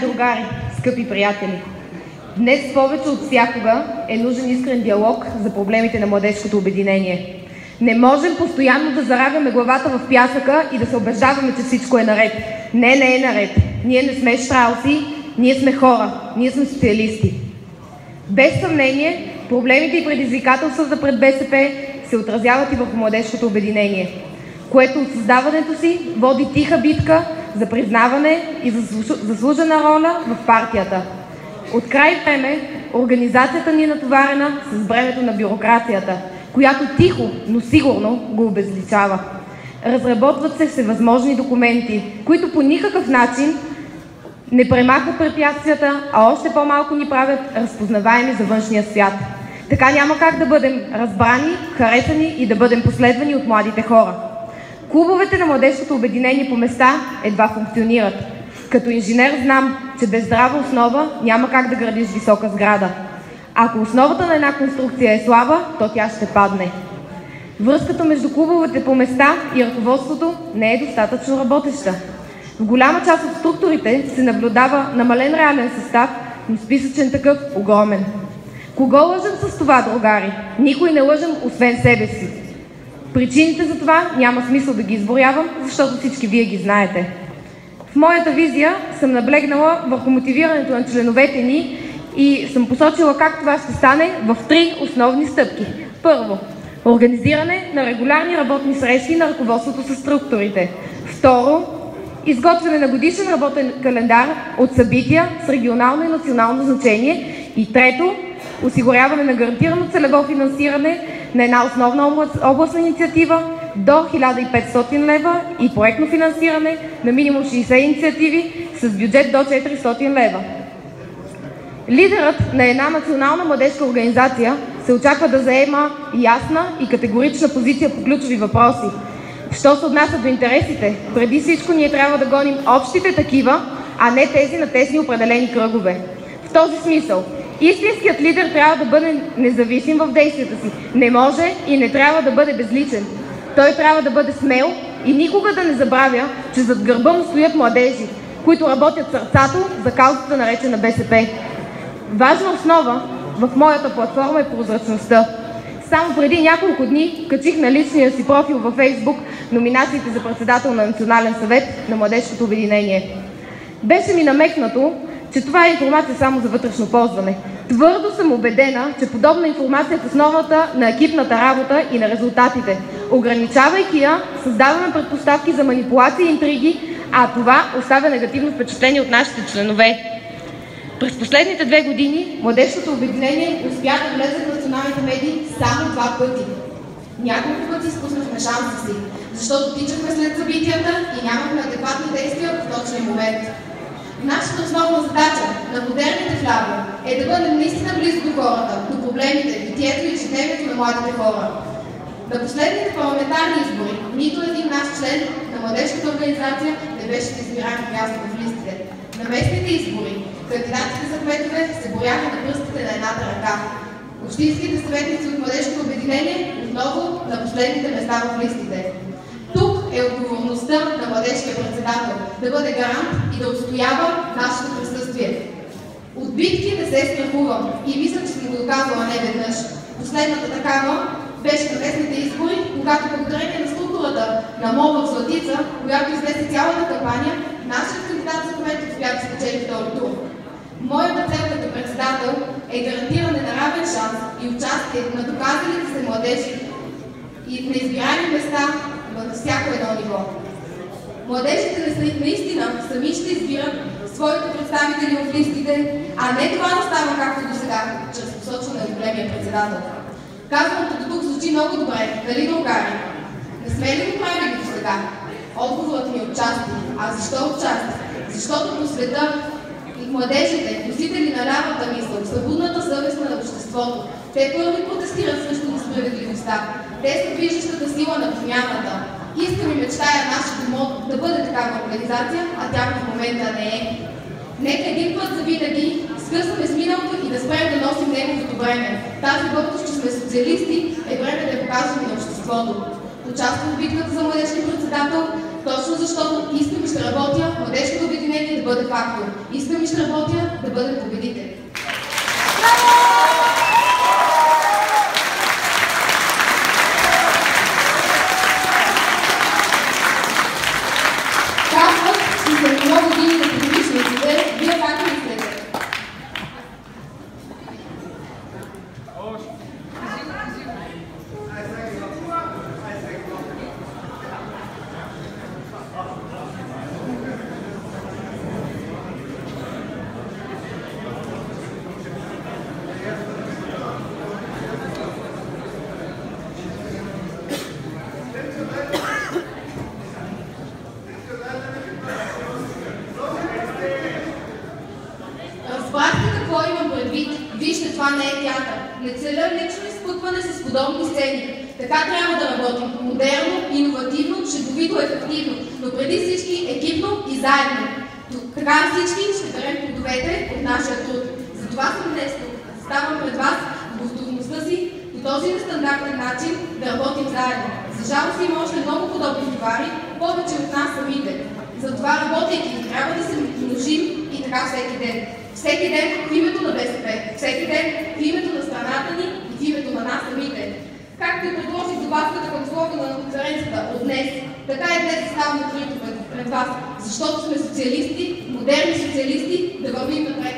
другари, скъпи приятели! Днес повече от всякога е нужен искрен диалог за проблемите на младежкото обединение. Не можем постоянно да заравяме главата в пясъка и да се убеждаваме, че всичко е наред. Не е наред. Ние не сме щрауси, ние сме хора, ние сме социалисти. Без съмнение, проблемите и предизвикателствата пред БСП се отразяват и върху младежкото обединение, което от създаването си води тиха битка за признаване и заслужена роля в партията. От край време организацията ни е натоварена с бремето на бюрокрацията, която тихо, но сигурно го обезличава. Разработват се всевъзможни документи, които по никакъв начин не премахват препятствията, а още по-малко ни правят разпознаваеми за външния свят. Така няма как да бъдем разбрани, харесани и да бъдем последвани от младите хора. Клубовете на младежкото обединение по места едва функционират. Като инженер знам, че без здрава основа няма как да градиш висока сграда. Ако основата на една конструкция е слаба, то тя ще падне. Връзката между клубовете по места и ръководството не е достатъчно работеща. В голяма част от структурите се наблюдава намален реален състав, но списъчен такъв огромен. Кого лъжем с това, другари? Никой не лъжем, освен себе си. Причините за това няма смисъл да ги изброявам, защото всички вие ги знаете. В моята визия съм наблегнала върху мотивирането на членовете ни и съм посочила как това ще стане в 3 основни стъпки. Първо, организиране на регулярни работни срещи на ръководството с структурите. Второ, изготвяне на годишен работен календар от събития с регионално и национално значение. И трето, осигуряване на гарантирано целево финансиране на една основна областна инициатива до 1500 лева и проектно финансиране на минимум 60 инициативи с бюджет до 400 лева. Лидерът на една национална младежка организация се очаква да заема ясна и категорична позиция по ключови въпроси. Що се отнася до интересите, преди всичко ние трябва да гоним общите такива, а не тези на тесни определени кръгове. В този смисъл, истинският лидер трябва да бъде независим в действията си. Не може и не трябва да бъде безличен. Той трябва да бъде смел и никога да не забравя, че зад гърба му стоят младежи, които работят сърцато за каузата наречена БСП. Важна основа в моята платформа е прозрачността. Само преди няколко дни качих на личния си профил във Фейсбук номинациите за председател на Национален съвет на младежкото обединение. Беше ми намекнато, че това е информация само за вътрешно ползване. Твърдо съм убедена, че подобна информация е в основата на екипната работа и на резултатите. Ограничавайки я, създаваме предпоставки за манипулации и интриги, а това оставя негативно впечатление от нашите членове. През последните 2 години младежкото обединение успя да влезе в националните медии само 2 пъти. Няколко пъти изпуснахме шанса си, защото тичахме след събитията и нямахме адекватни действия в точния момент. Нашата основна задача на модерните вляво е да бъдем наистина близо до хората, до проблемите, битието и ежедневието на младите хора. На последните парламентарни избори нито един наш член на младежката организация не беше да избираем място в листите. На местните избори кандидатите за кметове се брояха на пръстите на едната ръка. Общинските съветници от младежкото обединение отново на последните места в листите. Тук е отговорността на младежкия председател да бъде гарант и да отстоява нашето присъствие. От битки не се страхувам и мисля, че съм го доказала не веднъж. Последната такава беше на местните избори, когато благодарение на структурата на МОБ в Златица, която изнесе цялата кампания, нашият кандидат за кмет успя да спечели втори тур. Моята цел като председател е гарантиране на равен шанс и участие на доказалите се младежи и на избираеми места на всяко едно ниво. Младежите наистина сами ще избират своите представители в листите, а не това да става както до сега, чрез посочване на големия председател. Казаното до тук звучи много добре, нали, другари? Не сме ли го правили до сега? Отговорът ми е отчасти. А защо отчасти? Защото по света младежите, носители на лявата мисъл, събудната съвест на обществото, те първи протестират срещу несправедливостта. Те са движещата сила на промяната. Искам и мечтая нашето МОД да бъде такава организация, а тя в момента не е. Нека един път завинаги скъсаме с миналото и да спрем да носим неговото бреме. Тази гордост, че сме социалисти, е време да покажем на обществото. Участвам в битката за младежки председател, Точно защото искам и ще работя младежкото обединение да бъде фактор. Искам и ще работя да бъдем победители. Казват, че след много години на подвижниците, вие как мислите? Разбрахте какво имам предвид. Вижте, това не е театър. Не целя лично изпъкване с подобни сцени. Така трябва да работим. Модерно, иновативно, шеговито, ефективно, но преди всички екипно и заедно. Така всички ще берем плодовете от нашия труд. Затова съм днес тук. Ставам пред вас в готовността си по този нестандартен начин да работим заедно. За жалост има още много подобни товари, повече от нас самите. Затова работейки трябва да се множим и така всеки ден. Всеки ден в името на БСП, всеки ден в името на страната ни и в името на нас самите. Както и предложих добавката към слога на конференцията от днес, така и днес ставам открито пред вас, защото сме социалисти, модерни социалисти, да вървим напред.